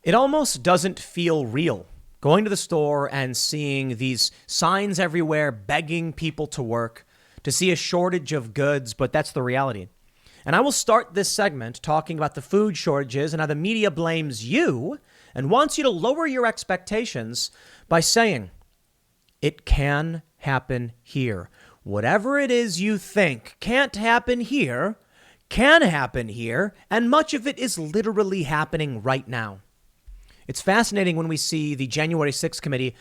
It almost doesn't feel real going to the store and seeing these signs everywhere begging people to work, to see a shortage of goods, but that's the reality. And I will start this segment talking about the food shortages and how the media blames you and wants you to lower your expectations by saying, it can happen here. Whatever it is you think can't happen here, can happen here, and much of it is literally happening right now. It's fascinating when we see the January 6th committee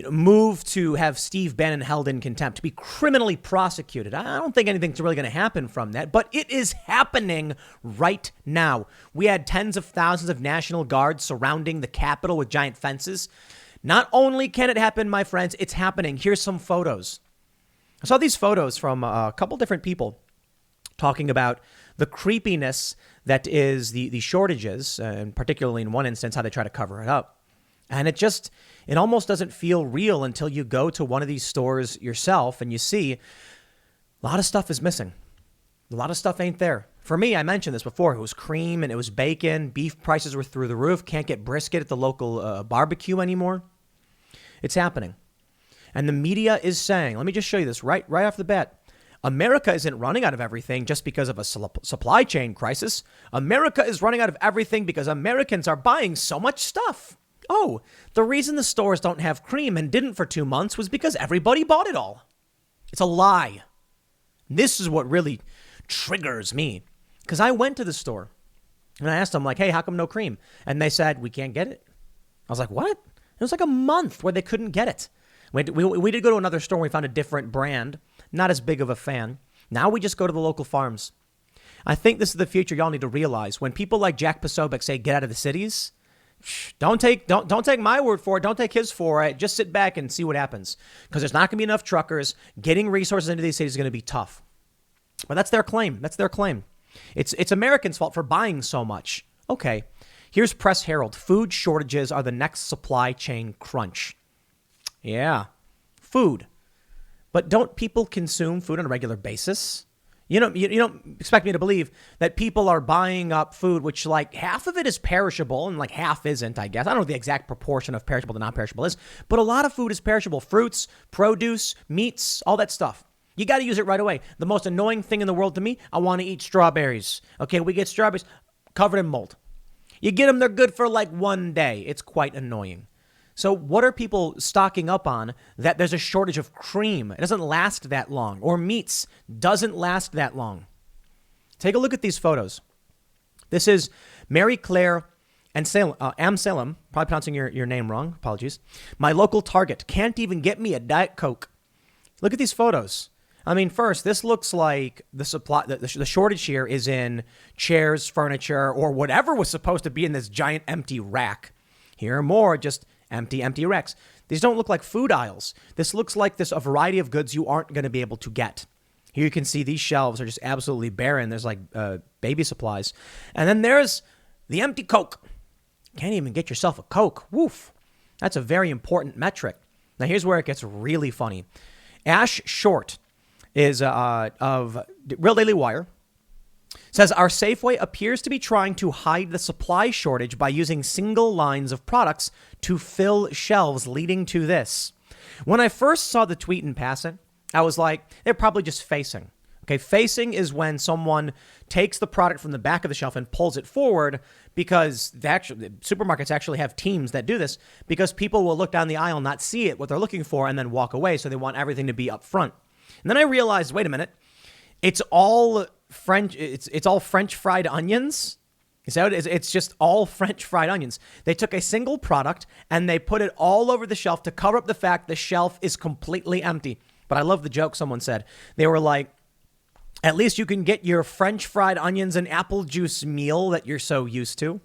move to have Steve Bannon held in contempt, to be criminally prosecuted. I don't think anything's really going to happen from that, but it is happening right now. We had tens of thousands of National Guards surrounding the Capitol with giant fences. Not only can it happen, my friends, it's happening. Here's some photos. I saw these photos from a couple different people talking about the creepiness that is the shortages, and particularly in one instance, how they try to cover it up. And it almost doesn't feel real until you go to one of these stores yourself and you see a lot of stuff is missing. A lot of stuff ain't there. For me, I mentioned this before. It was cream and it was bacon. Beef prices were through the roof. Can't get brisket at the local barbecue anymore. It's happening. And the media is saying, let me just show you this right off the bat. America isn't running out of everything just because of a supply chain crisis. America is running out of everything because Americans are buying so much stuff. Oh, the reason the stores don't have cream and didn't for 2 months was because everybody bought it all. It's a lie. This is what really triggers me. Because I went to the store and I asked them, like, hey, how come no cream? And they said, we can't get it. I was like, what? It was like a month where they couldn't get it. We did go to another store and we found a different brand. Not as big of a fan. Now we just go to the local farms. I think this is the future y'all need to realize. When people like Jack Posobiec say get out of the cities, don't take my word for it. Don't take his for it. Just sit back and see what happens. Because there's not going to be enough truckers. Getting resources into these cities is going to be tough. But that's their claim. It's Americans' fault for buying so much. Okay. Here's Press Herald. Food shortages are the next supply chain crunch. Yeah. Food. But don't people consume food on a regular basis? You don't expect me to believe that people are buying up food, which like half of it is perishable and like half isn't, I guess. I don't know what the exact proportion of perishable to non-perishable is, but a lot of food is perishable. Fruits, produce, meats, all that stuff. You got to use it right away. The most annoying thing in the world to me, I want to eat strawberries. Okay, we get strawberries covered in mold. You get them, they're good for like 1 day. It's quite annoying. So what are people stocking up on that there's a shortage of cream? It doesn't last that long. Or meats doesn't last that long. Take a look at these photos. This is Mary Claire and Salem, probably pronouncing your name wrong. Apologies. My local Target can't even get me a Diet Coke. Look at these photos. I mean, first, this looks like the shortage here is in chairs, furniture, or whatever was supposed to be in this giant empty rack. Here are more just empty racks. These don't look like food aisles. This looks like a variety of goods you aren't going to be able to get. Here you can see these shelves are just absolutely barren. There's like baby supplies. And then there's the empty Coke. Can't even get yourself a Coke. Woof. That's a very important metric. Now here's where it gets really funny. Ash Short is of Real Daily Wire. Says our Safeway appears to be trying to hide the supply shortage by using single lines of products to fill shelves, leading to this. When I first saw the tweet in passing, I was like, they're probably just facing. Okay, facing is when someone takes the product from the back of the shelf and pulls it forward because supermarkets actually have teams that do this because people will look down the aisle and not see it, what they're looking for, and then walk away. So they want everything to be up front. And then I realized, wait a minute, it's all French fried onions. Is that what it is? It's just all French fried onions. They took a single product and they put it all over the shelf to cover up the fact the shelf is completely empty. But I love the joke someone said. They were like, at least you can get your French fried onions and apple juice meal that you're so used to.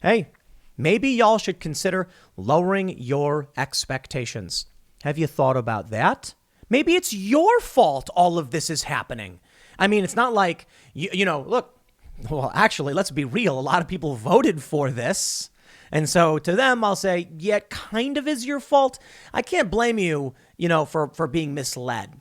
Hey, maybe y'all should consider lowering your expectations. Have you thought about that? Maybe it's your fault all of this is happening. I mean, it's not like, look, well, actually, let's be real. A lot of people voted for this. And so to them, I'll say, yeah, it kind of is your fault. I can't blame you, for being misled.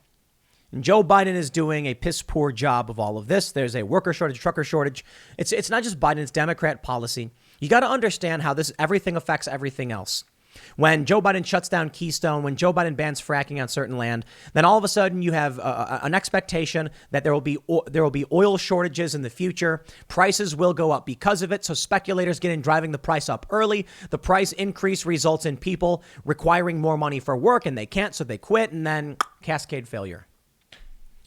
And Joe Biden is doing a piss poor job of all of this. There's a worker shortage, trucker shortage. It's not just Biden, it's Democrat policy. You got to understand how everything affects everything else. When Joe Biden shuts down Keystone, when Joe Biden bans fracking on certain land, then all of a sudden you have an expectation that there will be oil shortages in the future. Prices will go up because of it. So speculators get in driving the price up early. The price increase results in people requiring more money for work, and they can't, so they quit, and then cascade failure.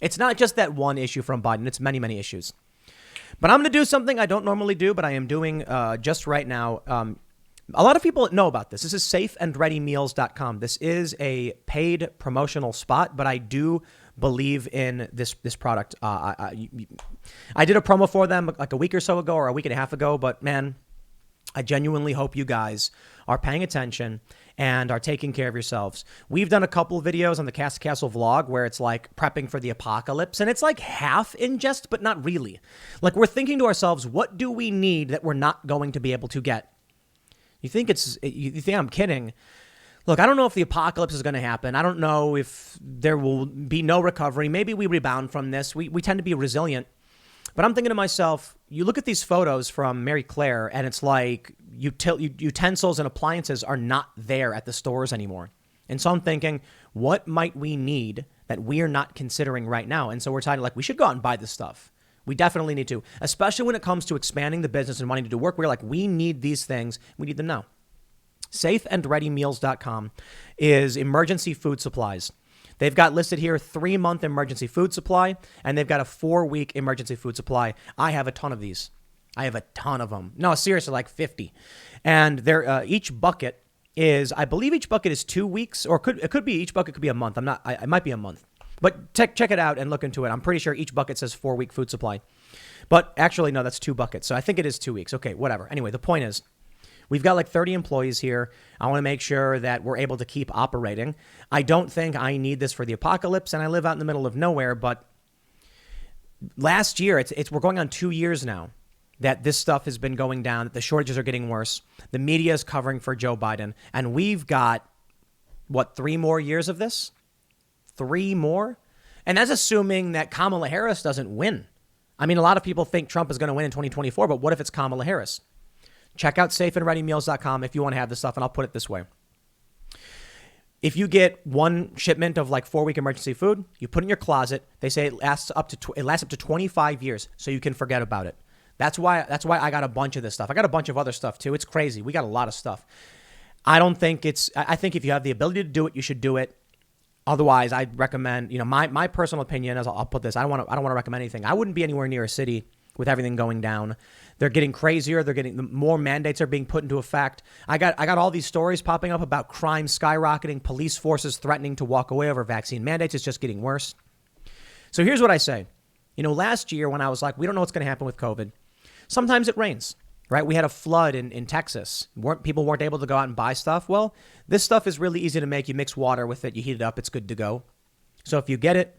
It's not just that one issue from Biden. It's many, many issues. But I'm going to do something I don't normally do, but I am doing just right now. A lot of people know about this. This is safeandreadymeals.com. This is a paid promotional spot, but I do believe in this product. I did a promo for them like a week or so ago or a week and a half ago, but man, I genuinely hope you guys are paying attention and are taking care of yourselves. We've done a couple of videos on the Cast Castle vlog where it's like prepping for the apocalypse, and it's like half ingest, but not really. Like we're thinking to ourselves, what do we need that we're not going to be able to get? You think I'm kidding. Look, I don't know if the apocalypse is going to happen. I don't know if there will be no recovery. Maybe we rebound from this. We tend to be resilient. But I'm thinking to myself, you look at these photos from Mary Claire, and it's like utensils and appliances are not there at the stores anymore. And so I'm thinking, what might we need that we are not considering right now? And so we're talking like, we should go out and buy this stuff. We definitely need to, especially when it comes to expanding the business and wanting to do work. We're like, we need these things. We need them now. Safeandreadymeals.com is emergency food supplies. They've got listed here 3-month emergency food supply, and they've got a 4-week emergency food supply. I have a ton of these. I have a ton of them. No, seriously, like 50. And they're each bucket is, I believe each bucket is 2 weeks, or it could be each bucket could be a month. It might be a month. But check it out and look into it. I'm pretty sure each bucket says 4-week food supply. But actually, no, that's 2 buckets. So I think it is 2 weeks. Okay, whatever. Anyway, the point is, we've got like 30 employees here. I want to make sure that we're able to keep operating. I don't think I need this for the apocalypse, and I live out in the middle of nowhere. But last year, we're going on 2 years now that this stuff has been going down, that the shortages are getting worse. The media is covering for Joe Biden. And we've got, 3 more years of this? 3 more? And that's assuming that Kamala Harris doesn't win. I mean, a lot of people think Trump is going to win in 2024, but what if it's Kamala Harris? Check out safeandreadymeals.com if you want to have this stuff, and I'll put it this way. If you get one shipment of like 4-week emergency food, you put it in your closet. They say it lasts up to 25 years, so you can forget about it. That's why I got a bunch of this stuff. I got a bunch of other stuff too. It's crazy. We got a lot of stuff. I think if you have the ability to do it, you should do it. Otherwise, I'd recommend, my personal opinion is I'll put this. I don't want to recommend anything. I wouldn't be anywhere near a city with everything going down. They're getting crazier. More mandates are being put into effect. I got all these stories popping up about crime skyrocketing, police forces threatening to walk away over vaccine mandates. It's just getting worse. So here's what I say. Last year when I was like, we don't know what's going to happen with COVID. Sometimes it rains, right? We had a flood in Texas. People weren't able to go out and buy stuff. Well, this stuff is really easy to make. You mix water with it. You heat it up. It's good to go. So if you get it,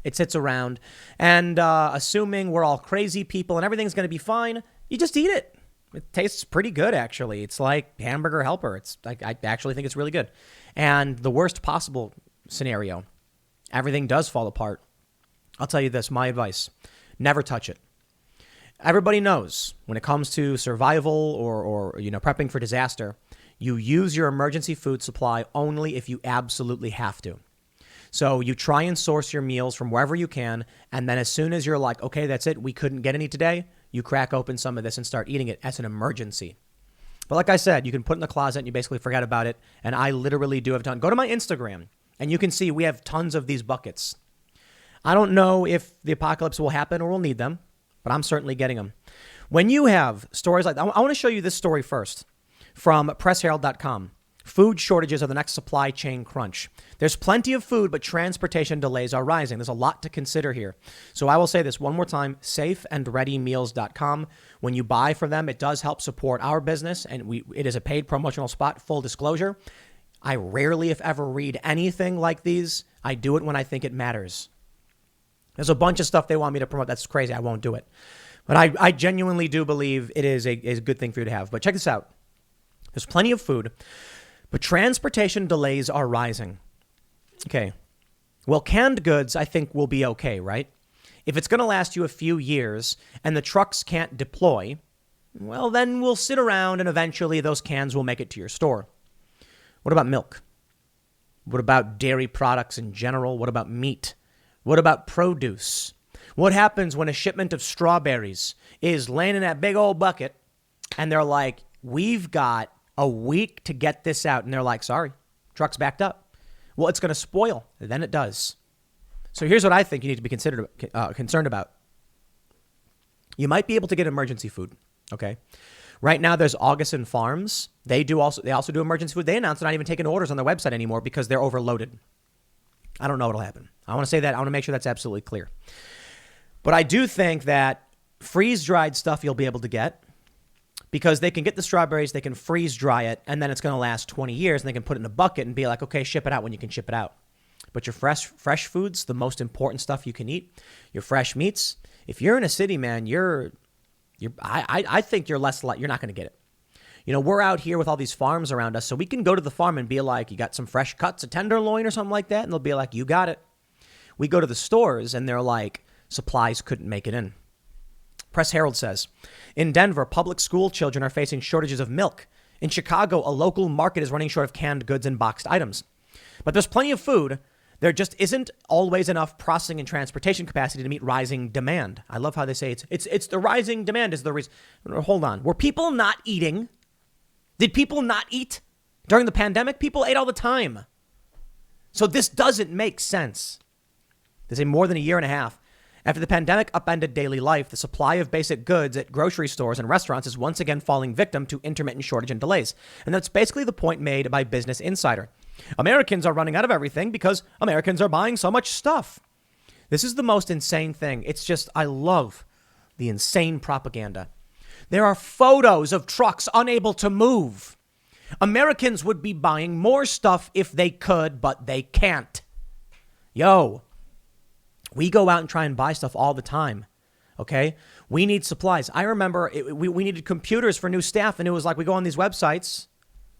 it sits around. And assuming we're all crazy people and everything's going to be fine, you just eat it. It tastes pretty good, actually. It's like hamburger helper. I actually think it's really good. And the worst possible scenario, everything does fall apart. I'll tell you this, my advice, never touch it. Everybody knows when it comes to survival or prepping for disaster, you use your emergency food supply only if you absolutely have to. So you try and source your meals from wherever you can. And then as soon as you're like, okay, that's it, we couldn't get any today, you crack open some of this and start eating it as an emergency. But like I said, you can put it in the closet and you basically forget about it. And I literally do have done. Go to my Instagram and you can see we have tons of these buckets. I don't know if the apocalypse will happen or we'll need them, but I'm certainly getting them. When you have stories like that, I want to show you this story first from pressherald.com. Food shortages are the next supply chain crunch. There's plenty of food, but transportation delays are rising. There's a lot to consider here. So I will say this one more time, safeandreadymeals.com. When you buy from them, it does help support our business, and it is a paid promotional spot, full disclosure. I rarely, if ever, read anything like these. I do it when I think it matters. There's a bunch of stuff they want me to promote. That's crazy. I won't do it. But I genuinely do believe it is a good thing for you to have. But check this out. There's plenty of food, but transportation delays are rising. Okay. Well, canned goods, I think, will be okay, right? If it's going to last you a few years and the trucks can't deploy, well, then we'll sit around and eventually those cans will make it to your store. What about milk? What about dairy products in general? What about meat? What about produce? What happens when a shipment of strawberries is laying in that big old bucket and they're like, we've got a week to get this out. And they're like, sorry, truck's backed up. Well, it's going to spoil. Then it does. So here's what I think you need to be concerned about. You might be able to get emergency food. Okay. Right now, there's Augustin Farms. They also do emergency food. They announced they're not even taking orders on their website anymore because they're overloaded. I don't know what'll happen. I want to say that. I want to make sure that's absolutely clear. But I do think that freeze-dried stuff you'll be able to get because they can get the strawberries, they can freeze-dry it, and then it's going to last 20 years, and they can put it in a bucket and be like, okay, ship it out when you can ship it out. But your fresh foods, the most important stuff you can eat, your fresh meats, if you're in a city, man, I think you're not going to get it. You know, we're out here with all these farms around us, so we can go to the farm and be like, you got some fresh cuts of tenderloin or something like that? And they'll be like, you got it. We go to the stores and they're like, supplies couldn't make it in. Press Herald says, in Denver, public school children are facing shortages of milk. In Chicago, a local market is running short of canned goods and boxed items. But there's plenty of food. There just isn't always enough processing and transportation capacity to meet rising demand. I love how they say it's the rising demand is the reason. Hold on. Were people not eating? Did people not eat during the pandemic? People ate all the time. So this doesn't make sense. They say more than a year and a half after the pandemic upended daily life, the supply of basic goods at grocery stores and restaurants is once again falling victim to intermittent shortage and delays. And that's basically the point made by Business Insider. Americans are running out of everything because Americans are buying so much stuff. This is the most insane thing. It's just, I love the insane propaganda. There are photos of trucks unable to move. Americans would be buying more stuff if they could, but they can't. Yo, we go out and try and buy stuff all the time. Okay. We need supplies. I remember we needed computers for new staff, and it was like, we go on these websites.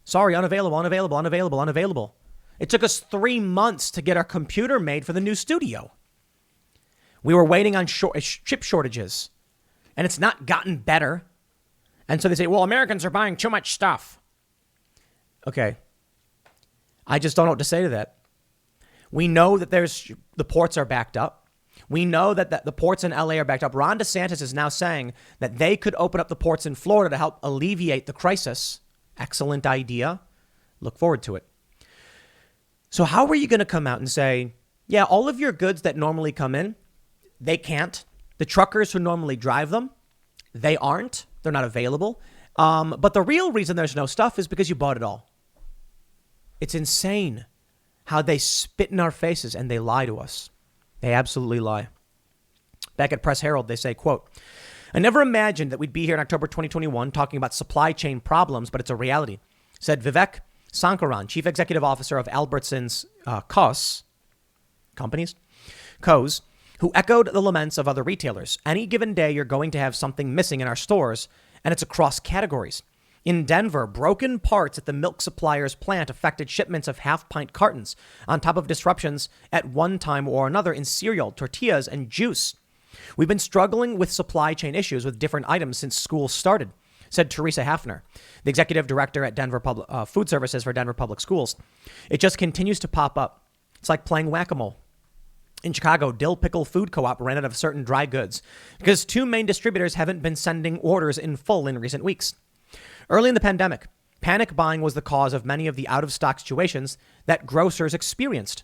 Sorry, unavailable. It took us 3 months to get our computer made for the new studio. We were waiting on chip shortages, and it's not gotten better. And so they say, well, Americans are buying too much stuff. Okay. I just don't know what to say to that. We know that the ports are backed up. We know that the ports in LA are backed up. Ron DeSantis is now saying that they could open up the ports in Florida to help alleviate the crisis. Excellent idea. Look forward to it. So how are you going to come out and say, yeah, all of your goods that normally come in, they can't. The truckers who normally drive them, they aren't. They're not available. But the real reason there's no stuff is because you bought it all. It's insane how they spit in our faces and they lie to us. They absolutely lie. Back at Press Herald, they say, quote, I never imagined that we'd be here in October 2021 talking about supply chain problems, but it's a reality, said Vivek Sankaran, chief executive officer of Albertsons Co., who echoed the laments of other retailers. Any given day, you're going to have something missing in our stores, and it's across categories. In Denver, broken parts at the milk supplier's plant affected shipments of half-pint cartons, on top of disruptions at one time or another in cereal, tortillas, and juice. We've been struggling with supply chain issues with different items since school started, said Teresa Hafner, the executive director at Denver Food Services for Denver Public Schools. It just continues to pop up. It's like playing whack-a-mole. In Chicago, Dill Pickle Food Co-op ran out of certain dry goods because two main distributors haven't been sending orders in full in recent weeks. Early in the pandemic, panic buying was the cause of many of the out-of-stock situations that grocers experienced.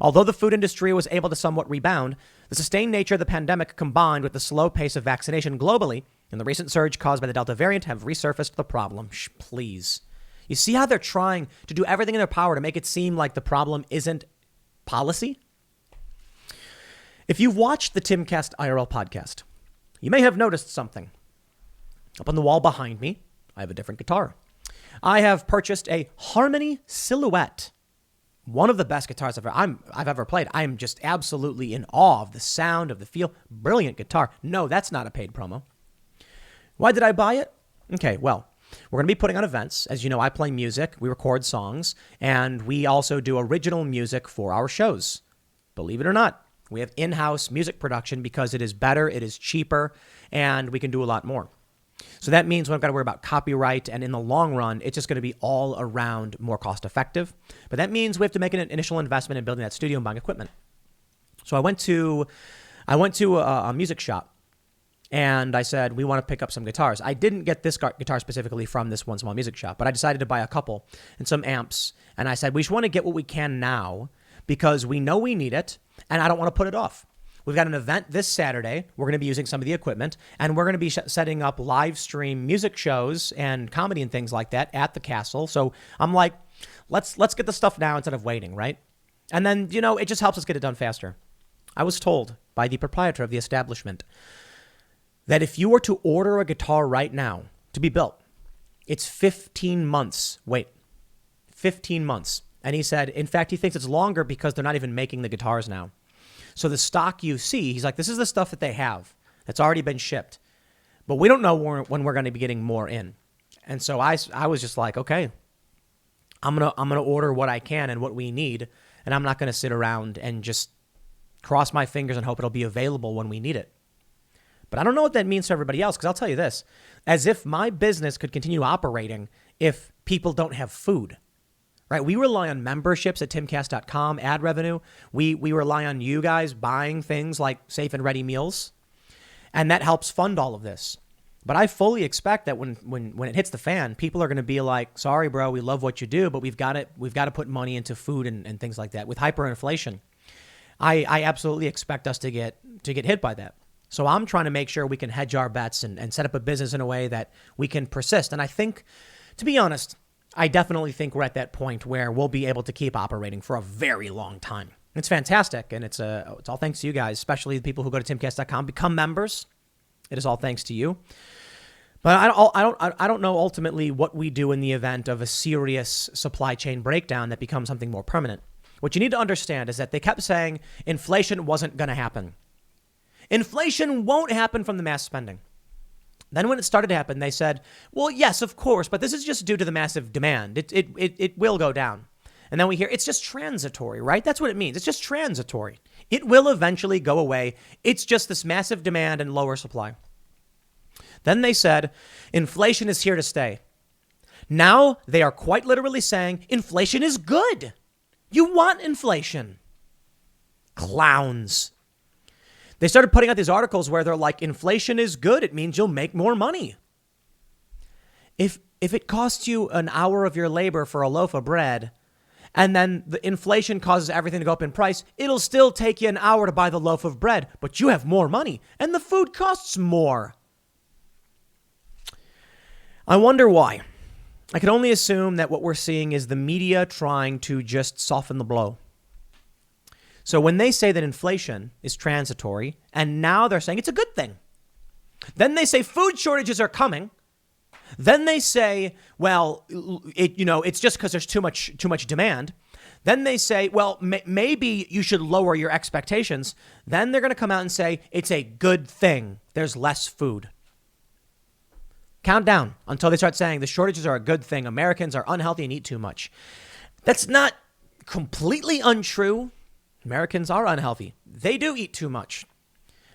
Although the food industry was able to somewhat rebound, the sustained nature of the pandemic combined with the slow pace of vaccination globally and the recent surge caused by the Delta variant have resurfaced the problem. Please. You see how they're trying to do everything in their power to make it seem like the problem isn't policy? If you've watched the Timcast IRL podcast, you may have noticed something. Up on the wall behind me, I have a different guitar. I have purchased a Harmony Silhouette, one of the best guitars I've ever played. I am just absolutely in awe of the sound, of the feel. Brilliant guitar. No, that's not a paid promo. Why did I buy it? Okay, well, we're going to be putting on events. As you know, I play music, we record songs, and we also do original music for our shows. Believe it or not, we have in-house music production because it is better, it is cheaper, and we can do a lot more. So that means we don't got to worry about copyright. And in the long run, it's just going to be all around more cost effective. But that means we have to make an initial investment in building that studio and buying equipment. So I went to a music shop and I said, we want to pick up some guitars. I didn't get this guitar specifically from this one small music shop, but I decided to buy a couple and some amps. And I said, we just want to get what we can now because we know we need it and I don't want to put it off. We've got an event this Saturday. We're going to be using some of the equipment, and we're going to be setting up live stream music shows and comedy and things like that at the castle. So I'm like, let's get the stuff now instead of waiting, right? And then, it just helps us get it done faster. I was told by the proprietor of the establishment that if you were to order a guitar right now to be built, it's 15 months wait. 15 months. And he said, in fact, he thinks it's longer because they're not even making the guitars now. So the stock you see, he's like, this is the stuff that they have that's already been shipped. But we don't know when we're going to be getting more in. And so I was just like, okay, I'm gonna order what I can and what we need. And I'm not going to sit around and just cross my fingers and hope it'll be available when we need it. But I don't know what that means for everybody else, because I'll tell you this, as if my business could continue operating if people don't have food. Right, we rely on memberships at timcast.com, ad revenue. We rely on you guys buying things like safe and ready meals, and that helps fund all of this. But I fully expect that when it hits the fan, people are going to be like, "Sorry, bro, we love what you do, but we've got to put money into food and things like that." With hyperinflation, I absolutely expect us to get hit by that. So I'm trying to make sure we can hedge our bets and set up a business in a way that we can persist. And I think, to be honest, I definitely think we're at that point where we'll be able to keep operating for a very long time. It's fantastic, and it's all thanks to you guys, especially the people who go to timcast.com, become members. It is all thanks to you. But I don't know ultimately what we do in the event of a serious supply chain breakdown that becomes something more permanent. What you need to understand is that they kept saying inflation wasn't going to happen. Inflation won't happen from the mass spending. Then when it started to happen, they said, well, yes, of course, but this is just due to the massive demand. It will go down. And then we hear it's just transitory, right? That's what it means. It's just transitory. It will eventually go away. It's just this massive demand and lower supply. Then they said, inflation is here to stay. Now they are quite literally saying inflation is good. You want inflation. Clowns. They started putting out these articles where they're like, inflation is good. It means you'll make more money. If it costs you an hour of your labor for a loaf of bread, and then the inflation causes everything to go up in price, it'll still take you an hour to buy the loaf of bread, but you have more money, and the food costs more. I wonder why. I can only assume that what we're seeing is the media trying to just soften the blow. So when they say that inflation is transitory, and now they're saying it's a good thing, then they say food shortages are coming. Then they say, well, it's just because there's too much demand. Then they say, well, maybe you should lower your expectations. Then they're going to come out and say it's a good thing. There's less food. Count down until they start saying the shortages are a good thing. Americans are unhealthy and eat too much. That's not completely untrue. Americans are unhealthy. They do eat too much.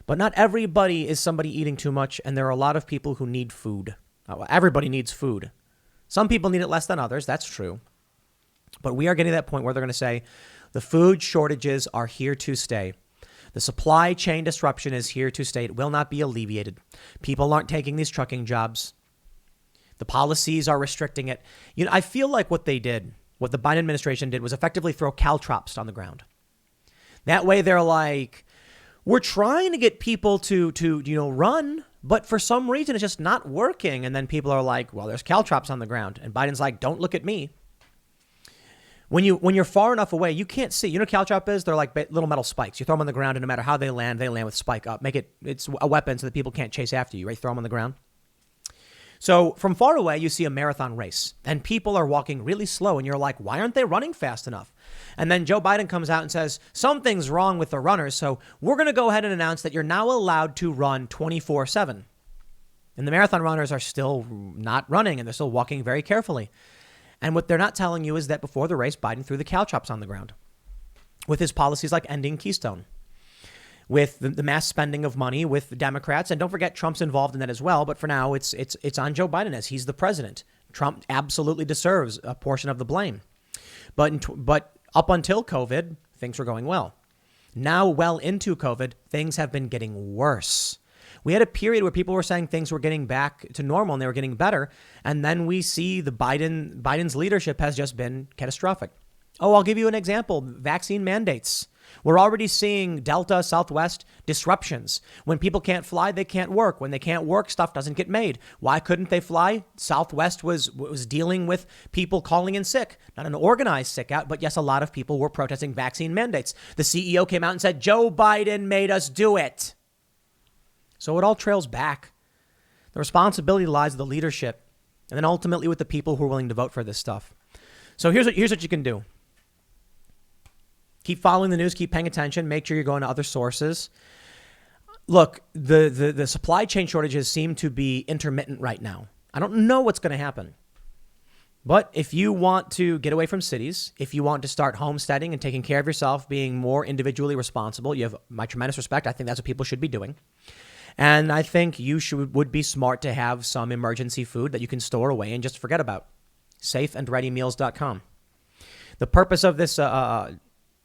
But not everybody is somebody eating too much, and there are a lot of people who need food. Everybody needs food. Some people need it less than others. That's true. But we are getting to that point where they're going to say the food shortages are here to stay. The supply chain disruption is here to stay. It will not be alleviated. People aren't taking these trucking jobs. The policies are restricting it. I feel like what the Biden administration did was effectively throw caltrops on the ground. That way they're like, we're trying to get people to run, but for some reason it's just not working. And then people are like, well, there's caltrops on the ground. And Biden's like, don't look at me. When you're far enough away, you can't see. You know what caltrop is? They're like little metal spikes. You throw them on the ground, and no matter how they land with spike up. It's a weapon so that people can't chase after you, right? Throw them on the ground. So from far away, you see a marathon race, and people are walking really slow, and you're like, why aren't they running fast enough? And then Joe Biden comes out and says, something's wrong with the runners, so we're going to go ahead and announce that you're now allowed to run 24/7. And the marathon runners are still not running, and they're still walking very carefully. And what they're not telling you is that before the race, Biden threw the caltrops on the ground with his policies like ending Keystone. with the mass spending of money with the Democrats. And don't forget, Trump's involved in that as well. But for now, it's on Joe Biden as he's the president. Trump absolutely deserves a portion of the blame. But up until COVID, things were going well. Now, well into COVID, things have been getting worse. We had a period where people were saying things were getting back to normal and they were getting better. And then we see Biden's leadership has just been catastrophic. Oh, I'll give you an example. Vaccine mandates. We're already seeing Delta, Southwest disruptions. When people can't fly, they can't work. When they can't work, stuff doesn't get made. Why couldn't they fly? Southwest was dealing with people calling in sick. Not an organized sick out, but yes, a lot of people were protesting vaccine mandates. The CEO came out and said, Joe Biden made us do it. So it all trails back. The responsibility lies with the leadership and then ultimately with the people who are willing to vote for this stuff. So here's what you can do. Keep following the news, keep paying attention, make sure you're going to other sources. Look, the supply chain shortages seem to be intermittent right now. I don't know what's going to happen. But if you want to get away from cities, if you want to start homesteading and taking care of yourself, being more individually responsible, you have my tremendous respect. I think that's what people should be doing. And I think you would be smart to have some emergency food that you can store away and just forget about. Safeandreadymeals.com. The purpose of this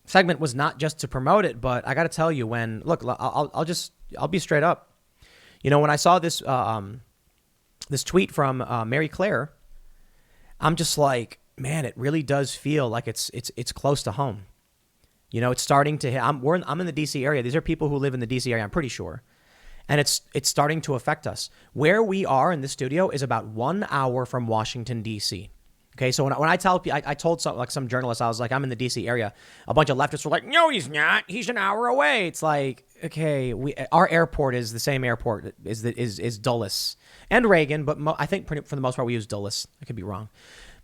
segment was not just to promote it, but I got to tell you, I'll be straight up. You know, when I saw this this tweet from Mary Claire, I'm just like, man, it really does feel like it's close to home. You know, it's starting to hit. I'm in the DC area. These are people who live in the DC area, I'm pretty sure. And it's starting to affect us. Where we are in the studio is about 1 hour from Washington, D.C. Okay, so when I tell people, I told some journalists, I was like, I'm in the D.C. area. A bunch of leftists were like, no, he's not. He's an hour away. It's like, okay, our airport is the same airport is Dulles and Reagan, but I think for the most part we use Dulles. I could be wrong,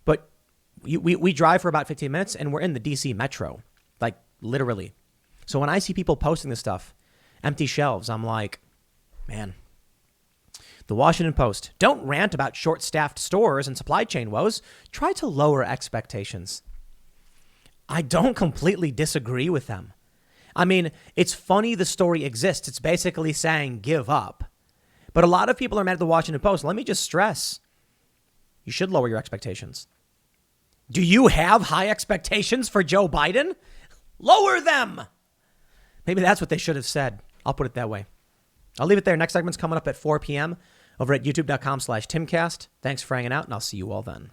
but we drive for about 15 minutes and we're in the D.C. metro, like literally. So when I see people posting this stuff, empty shelves, I'm like, man. The Washington Post. Don't rant about short-staffed stores and supply chain woes. Try to lower expectations. I don't completely disagree with them. I mean, it's funny the story exists. It's basically saying give up. But a lot of people are mad at the Washington Post. Let me just stress, you should lower your expectations. Do you have high expectations for Joe Biden? Lower them. Maybe that's what they should have said. I'll put it that way. I'll leave it there. Next segment's coming up at 4 p.m. over at youtube.com/Timcast. Thanks for hanging out, and I'll see you all then.